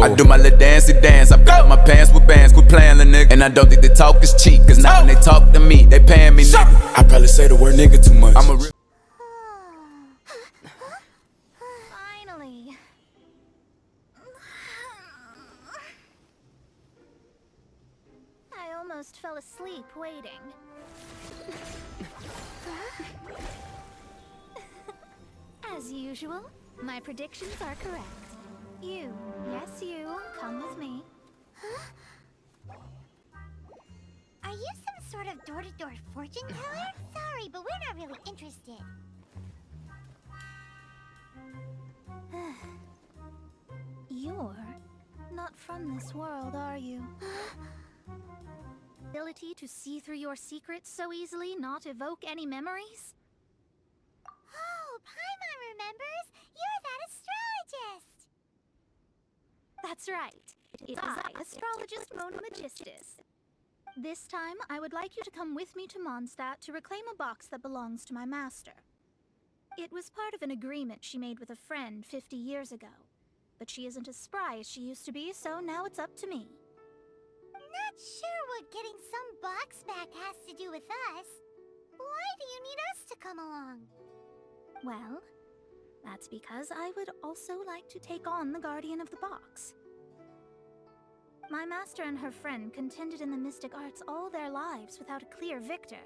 I do my little dancey dance. I fill up my pants with bands. Quit playing, the nigga. And I don't think the talk is cheap. Cause now when they talk to me, they paying me, nigga. I probably say the word nigga too much. I'm a real. Finally. I almost fell asleep waiting. As usual, my predictions are correct. You, yes you, come with me. Are you some sort of door-to-door fortune teller? Sorry, but we're not really interested. You're not from this world, are you? Ability to see through your secrets so easily, not evoke any memories? Oh, Paimon remembers! You're that astrologist! That's right. It's I, Astrologist Mona Magistus. This time, I would like you to come with me to Mondstadt to reclaim a box that belongs to my master. It was part of an agreement she made with a friend 50 years ago. But she isn't as spry as she used to be, so now it's up to me. Not sure what getting some box back has to do with us. Why do you need us to come along? Well, that's because I would also like to take on the Guardian of the Box. My master and her friend contended in the mystic arts all their lives without a clear victor.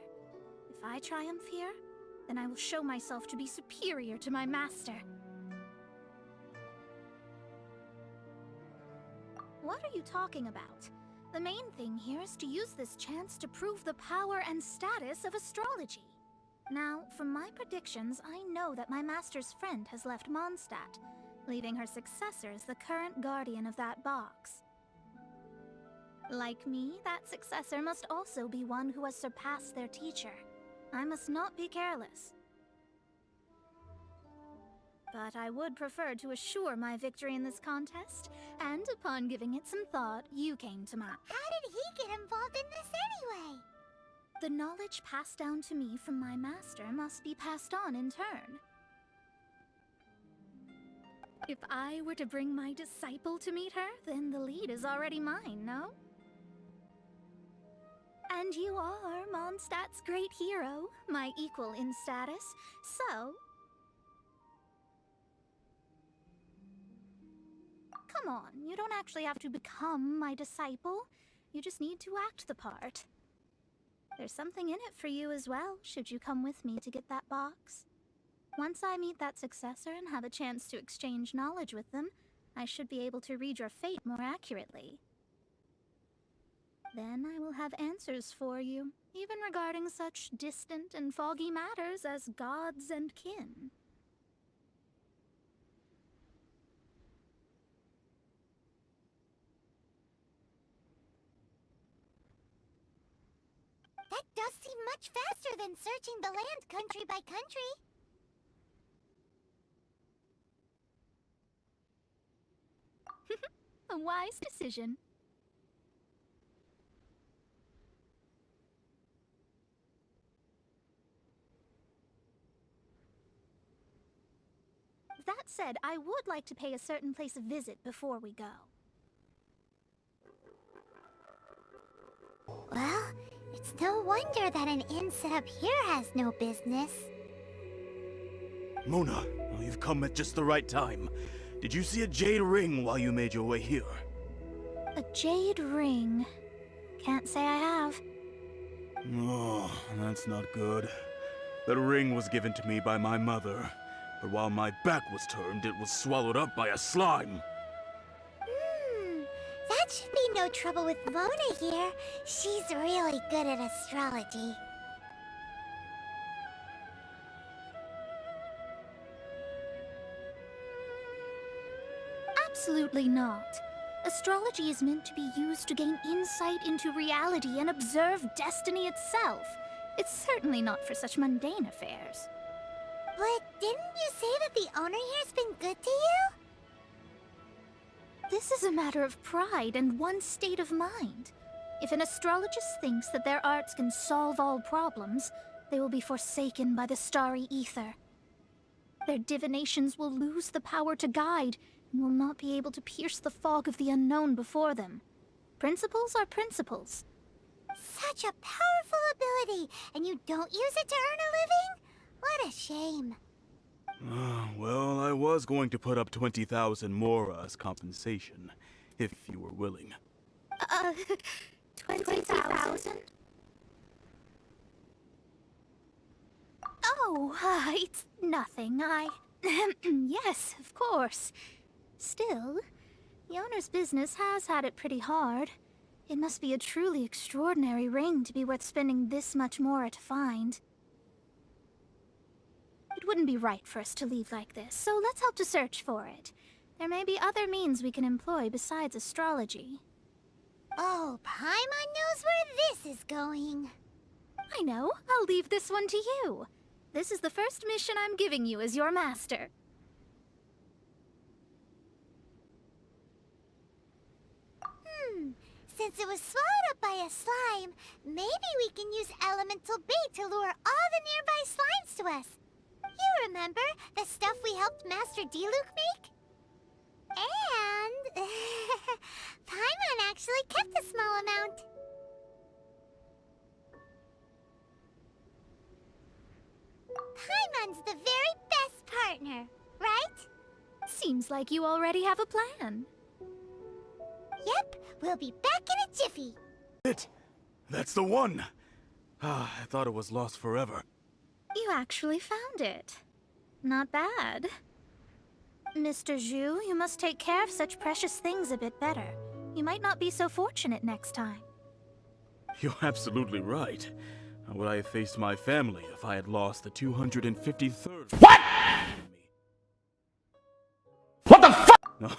If I triumph here, then I will show myself to be superior to my master. What are you talking about? The main thing here is to use this chance to prove the power and status of astrology. Now, from my predictions, I know that my master's friend has left Mondstadt, leaving her successor as the current guardian of that box. Like me, that successor must also be one who has surpassed their teacher. I must not be careless. But I would prefer to assure my victory in this contest, and upon giving it some thought, you came to mind. How did he get involved in this anyway? The knowledge passed down to me from my master must be passed on in turn. If I were to bring my disciple to meet her, then the lead is already mine, no? And you are Mondstadt's great hero, my equal in status, so... Come on, you don't actually have to become my disciple. You just need to act the part. There's something in it for you as well, should you come with me to get that box. Once I meet that successor and have a chance to exchange knowledge with them, I should be able to read your fate more accurately. Then I will have answers for you, even regarding such distant and foggy matters as gods and kin. That does seem much faster than searching the land country by country. A wise decision. That said, I would like to pay a certain place a visit before we go. Well, it's no wonder that an inn set up here has no business. Mona, you've come at just the right time. Did you see a jade ring while you made your way here? A jade ring? Can't say I have. Oh, that's not good. The ring was given to me by my mother, but while my back was turned, it was swallowed up by a slime. That should be no trouble with Mona here. She's really good at astrology. Absolutely not. Astrology is meant to be used to gain insight into reality and observe destiny itself. It's certainly not for such mundane affairs. But didn't you say that the owner here's been good to you? This is a matter of pride and one's state of mind. If an astrologist thinks that their arts can solve all problems, they will be forsaken by the starry ether. Their divinations will lose the power to guide, will not be able to pierce the fog of the unknown before them. Principles are principles. Such a powerful ability, and you don't use it to earn a living? What a shame. Well, I was going to put up 20,000 Mora as compensation, if you were willing. 20,000? Oh, it's nothing. Yes, of course. Still, the owner's business has had it pretty hard. It must be a truly extraordinary ring to be worth spending this much more to find. It wouldn't be right for us to leave like this, so let's help to search for it. There may be other means we can employ besides astrology. Oh, Paimon knows where this is going. I know. I'll leave this one to you. This is the first mission I'm giving you as your master. Since it was swallowed up by a slime, maybe we can use elemental bait to lure all the nearby slimes to us. You remember the stuff we helped Master Diluc make? And Paimon actually kept a small amount. Paimon's the very best partner, right? Seems like you already have a plan. Yep, we'll be back in a jiffy. That's the one! I thought it was lost forever. You actually found it. Not bad. Mr. Zhu, you must take care of such precious things a bit better. You might not be so fortunate next time. You're absolutely right. How would I have faced my family if I had lost the 253rd? What? What the fuck? No,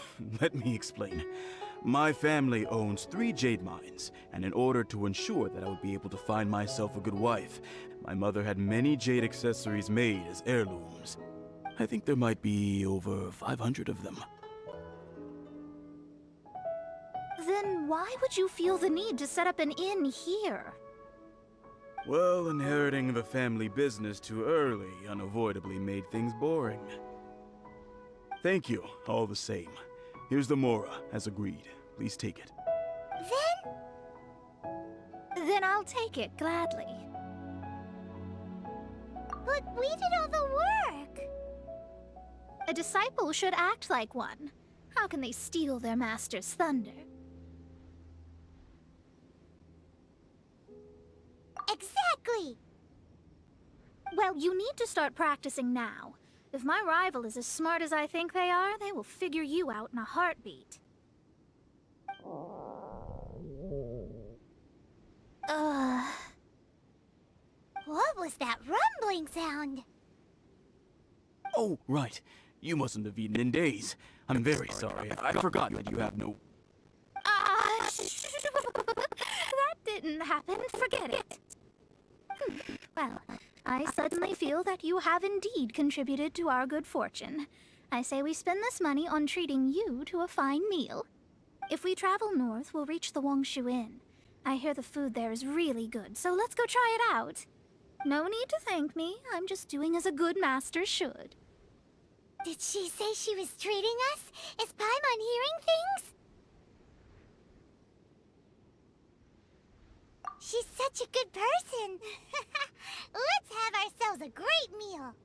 let me explain. My family owns 3 jade mines, and in order to ensure that I would be able to find myself a good wife, my mother had many jade accessories made as heirlooms. I think there might be over 500 of them. Then why would you feel the need to set up an inn here? Well, inheriting the family business too early unavoidably made things boring. Thank you, all the same. Here's the Mora, as agreed. Please take it. Then I'll take it gladly. But we did all the work. A disciple should act like one. How can they steal their master's thunder? Exactly. Well, you need to start practicing now. If my rival is as smart as I think they are, they will figure you out in a heartbeat. What was that rumbling sound? Oh, right. You mustn't have eaten in days. I'm very sorry. I forgot that you have no... That didn't happen. Forget it. Well, I suddenly feel that you have indeed contributed to our good fortune. I say we spend this money on treating you to a fine meal. If we travel north, we'll reach the Wongshu Inn. I hear the food there is really good, so let's go try it out. No need to thank me. I'm just doing as a good master should. Did she say she was treating us? Is Paimon hearing things? She's such a good person. Let's have ourselves a great meal.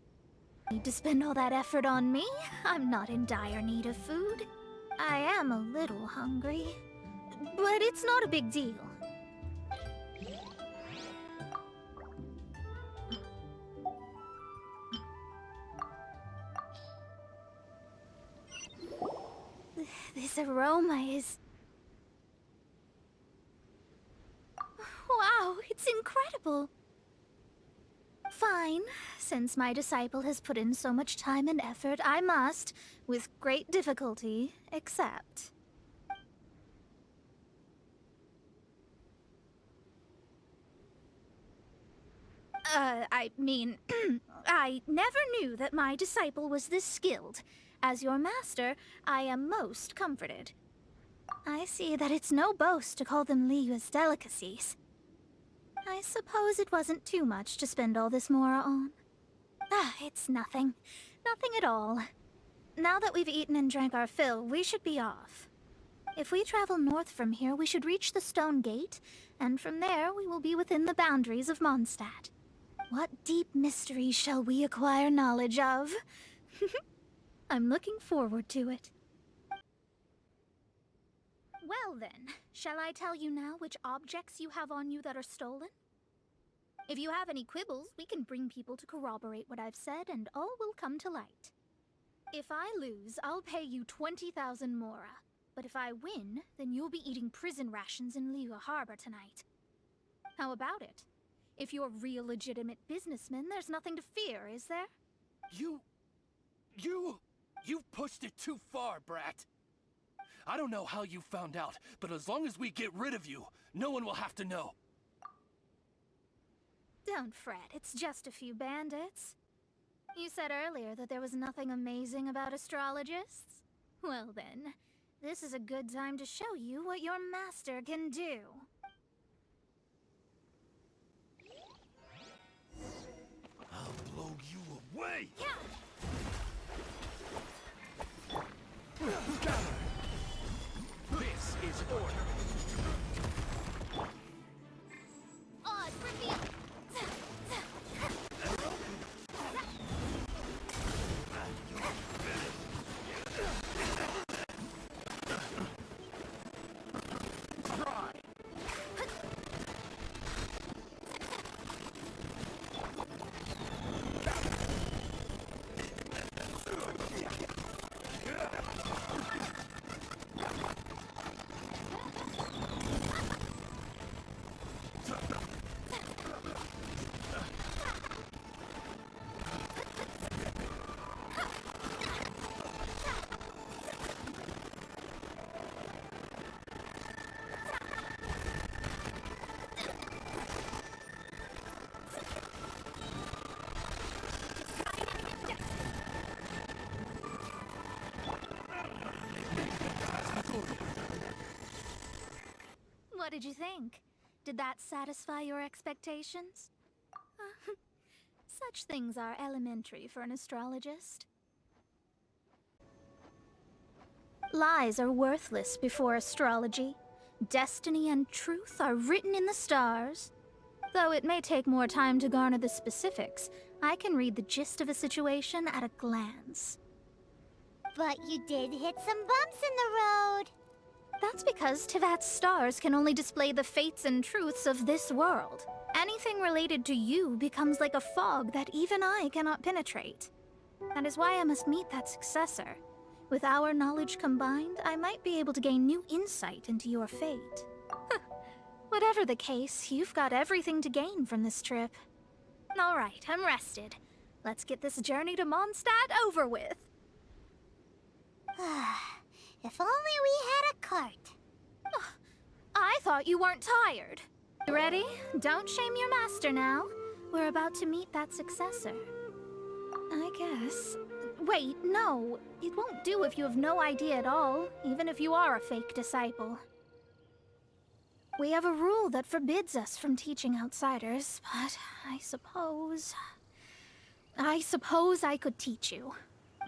Need to spend all that effort on me? I'm not in dire need of food. I am a little hungry, but it's not a big deal. This aroma is... Wow, it's incredible. Fine. Since my disciple has put in so much time and effort, I must, with great difficulty, accept. I never knew that my disciple was this skilled. As your master, I am most comforted. I see that it's no boast to call them Liyue's delicacies. I suppose it wasn't too much to spend all this Mora on. It's nothing. Nothing at all. Now that we've eaten and drank our fill, we should be off. If we travel north from here, we should reach the Stone Gate, and from there we will be within the boundaries of Mondstadt. What deep mystery shall we acquire knowledge of? I'm looking forward to it. Well then, shall I tell you now which objects you have on you that are stolen? If you have any quibbles, we can bring people to corroborate what I've said, and all will come to light. If I lose, I'll pay you 20,000 mora. But if I win, then you'll be eating prison rations in Liwa Harbor tonight. How about it? If you're real legitimate businessmen, there's nothing to fear, is there? You've pushed it too far, brat. I don't know how you found out, but as long as we get rid of you, no one will have to know. Don't fret, it's just a few bandits. You said earlier that there was nothing amazing about astrologists? Well then, this is a good time to show you what your master can do. I'll blow you away! Yeah. This is order. Odd reveal. What did you think? Did that satisfy your expectations? Such things are elementary for an astrologist. Lies are worthless before astrology. Destiny and truth are written in the stars. Though it may take more time to garner the specifics, I can read the gist of a situation at a glance. But you did hit some bumps in the road. That's because Tivat's stars can only display the fates and truths of this world. Anything related to you becomes like a fog that even I cannot penetrate. That is why I must meet that successor. With our knowledge combined, I might be able to gain new insight into your fate. Whatever the case, you've got everything to gain from this trip. All right, I'm rested. Let's get this journey to Mondstadt over with. If only we had a cart. I thought you weren't tired. You ready? Don't shame your master now. We're about to meet that successor. I guess. Wait, no. It won't do if you have no idea at all, even if you are a fake disciple. We have a rule that forbids us from teaching outsiders, but I suppose I could teach you.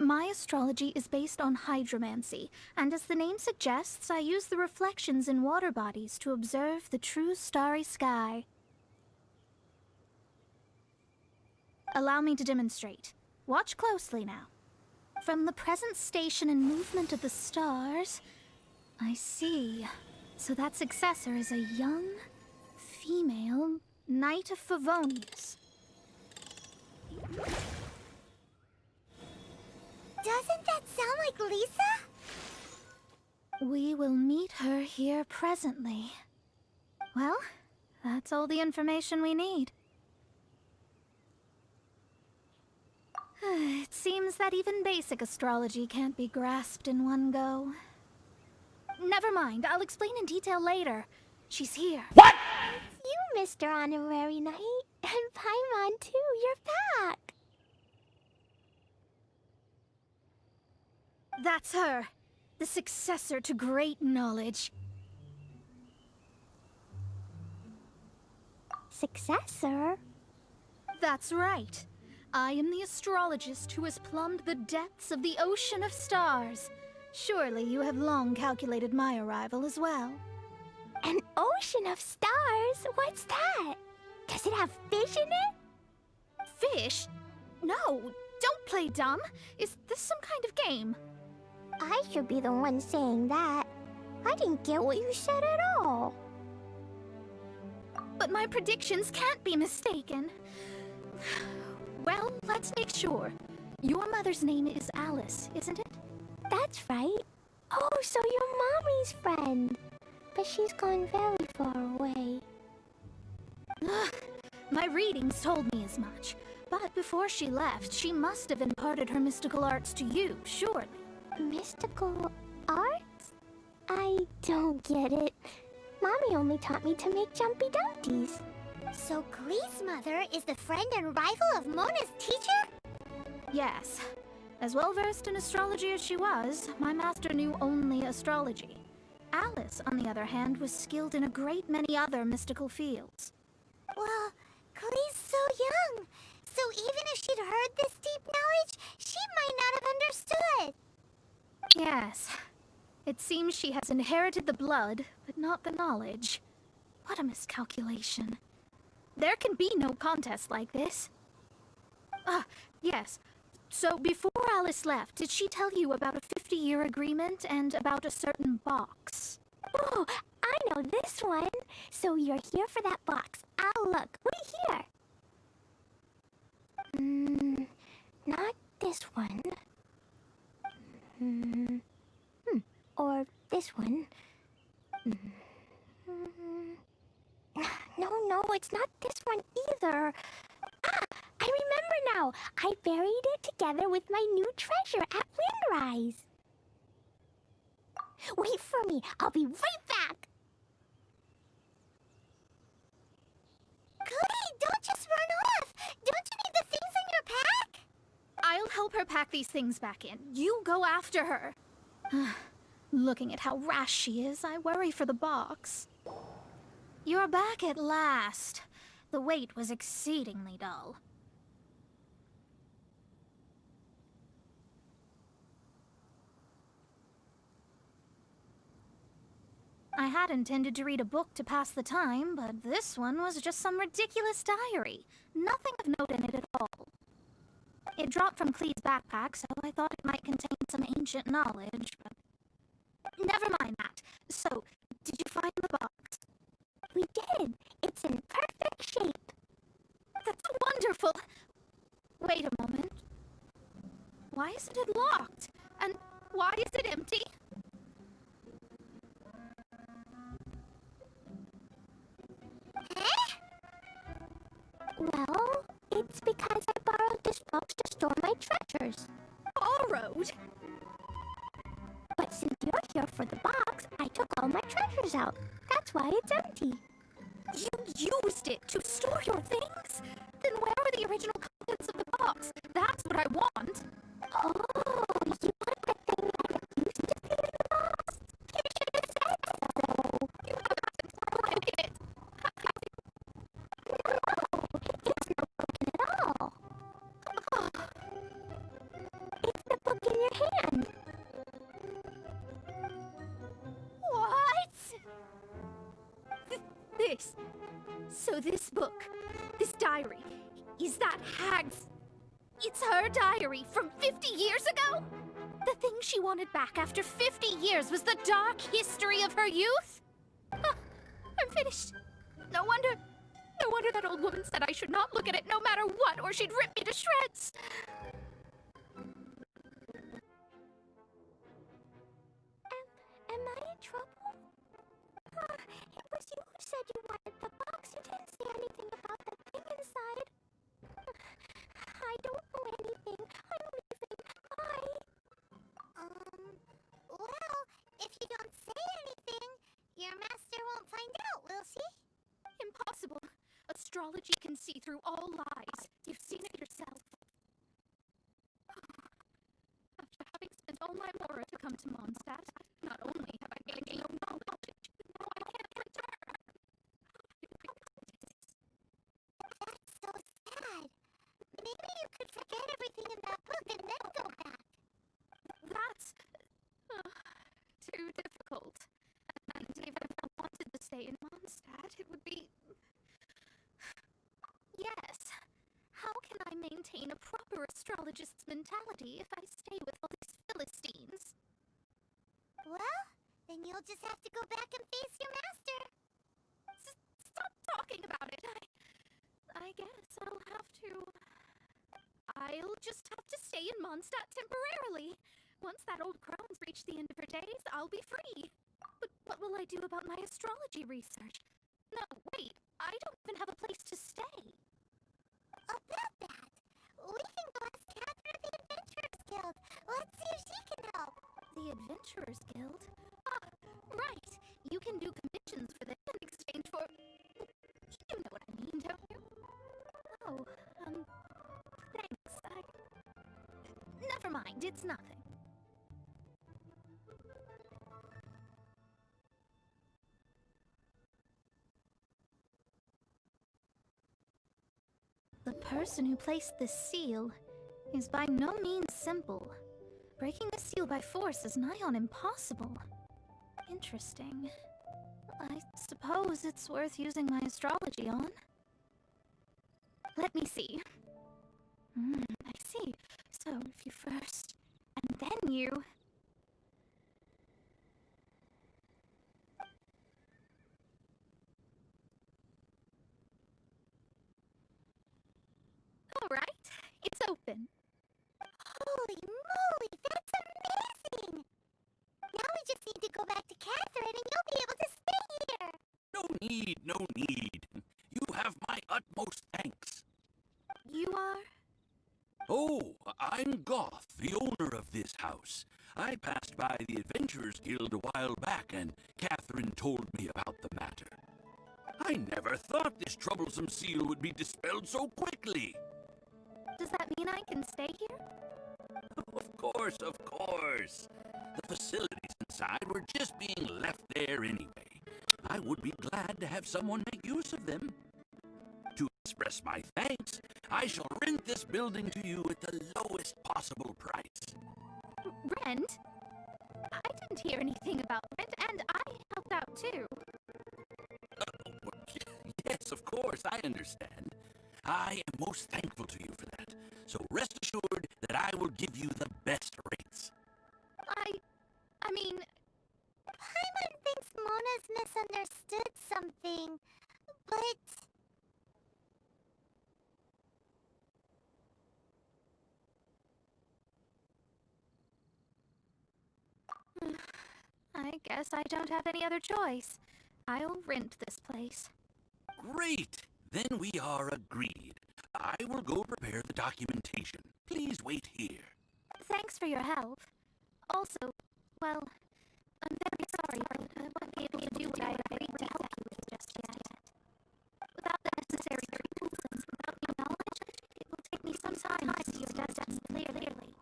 My astrology is based on hydromancy, and as the name suggests, I use the reflections in water bodies to observe the true starry sky. Allow me to demonstrate. Watch closely now. From the present station and movement of the stars, I see. So that successor is a young, female Knight of Favonius. Doesn't that sound like Lisa? We will meet her here presently. Well, that's all the information we need. It seems that even basic astrology can't be grasped in one go. Never mind, I'll explain in detail later. She's here. What? It's you, Mr. Honorary Knight. And Paimon, too. You're back. That's her. The successor to great knowledge. Successor? That's right. I am the astrologist who has plumbed the depths of the ocean of stars. Surely you have long calculated my arrival as well. An ocean of stars? What's that? Does it have fish in it? Fish? No, don't play dumb. Is this some kind of game? I should be the one saying that. I didn't get what you said at all. But my predictions can't be mistaken. Well, let's make sure. Your mother's name is Alice, isn't it? That's right. Oh, so you're Mommy's friend. But she's gone very far away. My readings told me as much. But before she left, she must have imparted her mystical arts to you, surely. Mystical arts? I don't get it. Mommy only taught me to make jumpy dumpties. So Glee's mother is the friend and rival of Mona's teacher? Yes. As well-versed in astrology as she was, my master knew only astrology. Alice, on the other hand, was skilled in a great many other mystical fields. Well, Glee's so young. So even if she'd heard this deep knowledge, she might not have understood. Yes. It seems she has inherited the blood, but not the knowledge. What a miscalculation. There can be no contest like this. Ah, yes. So before Alice left, did she tell you about a 50-year agreement and about a certain box? Oh, I know this one. So you're here for that box. I'll look. Wait here. Not this one. Or this one. No, it's not this one either. Ah, I remember now. I buried it together with my new treasure at Windrise. Wait for me. I'll be right back. Cody, don't just run off. Don't you need the things in your pack? I'll help her pack these things back in. You go after her. Looking at how rash she is, I worry for the box. You're back at last. The wait was exceedingly dull. I had intended to read a book to pass the time, but this one was just some ridiculous diary. Nothing of note in it at all. It dropped from Clee's backpack, so I thought it might contain some ancient knowledge, but... Never mind that. So, did you find the box? We did. It's in perfect shape. That's wonderful! Wait a moment. Why isn't it locked? And why is it empty? Well, it's because I borrowed this box to store my treasures. Borrowed? But since you're here for the box, I took all my treasures out. That's why it's empty. You used it to store your things? Then where are the original contents of the box? That's what I want. Oh, you want the thing I used to fit in the box? You should have said so. You haven't broken it. No, it's not broken at all. It's the book in your hand. What? This. So this book, this diary, is that Hag's... It's her diary from 50 years ago? The thing she wanted back after 50 years was the dark history of her youth? Huh, I'm finished. No wonder that old woman said I should not look at it no matter what, or she'd rip me to shreds. Am I in trouble? It was you who said you wanted the box. You didn't say anything about the thing inside. I don't know anything. I'm leaving. Bye. Well, if you don't say anything, your master won't find out, will she? Impossible. Astrology can see through all lies. You've seen it yourself. After having spent all my mora to come to Mondstadt, not only have I gained no knowledge, now I can't return. That's so sad. Maybe you could that it would be... Yes. How can I maintain a proper astrologist's mentality if I stay with all these Philistines? Well, then you'll just have to go back and face your master. Stop talking about it. I guess I'll just have to stay in Mondstadt temporarily. Once that old crone's reached the end of her days, I'll be free. But what will I do about my astrology research? No, wait, I don't even have a place to stay. About that, we can go ask Catherine of the Adventurers Guild. Let's see if she can help. The Adventurers Guild? Ah, right. You can do commissions for them in exchange for... You know what I mean, don't you? Oh, thanks. Never mind, it's nothing. The person who placed this seal is by no means simple. Breaking the seal by force is nigh on impossible. Interesting. I suppose it's worth using my astrology on. Let me see. I see. So, if you first, and then you... Alright, it's open. Holy moly, that's amazing! Now we just need to go back to Catherine and you'll be able to stay here! No need, no need. You have my utmost thanks. You are? Oh, I'm Goth, the owner of this house. I passed by the Adventurers Guild a while back, and Catherine told me about the matter. I never thought this troublesome seal would be dispelled so quickly. Does that mean I can stay here? Of course, of course. The facilities inside were just being left there anyway. I would be glad to have someone make use of them. To express my thanks, I shall rent this building to you at the lowest possible price. Rent? I didn't hear anything about rent, and I helped out too. Yes, of course, I understand. I am most thankful to you for that. So rest assured that I will give you the best rates. I mean... Paimon thinks Mona's misunderstood something, but... I guess I don't have any other choice. I'll rent this place. Great! Then we are agreed. I will go prepare the documentation. Please wait here. Thanks for your help. Also, well, I'm very sorry, but I won't be able to do what I agreed to help you with just yet. Without the necessary tools and without your knowledge, it will take me some time to see your destiny clearly.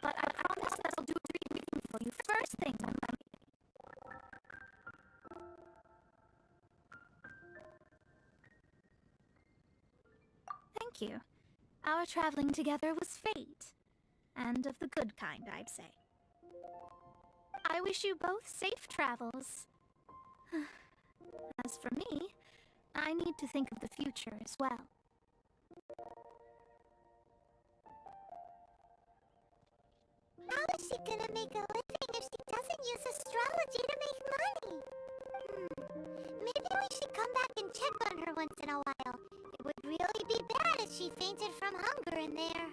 But I promise that I'll do everything for you first thing on Monday. Thank you. Our traveling together was fate. And of the good kind, I'd say. I wish you both safe travels. As for me, I need to think of the future as well. How is she gonna make a living if she doesn't use astrology to make money? Maybe we should come back and check on her once in a while. It would really be bad if she fainted from hunger in there.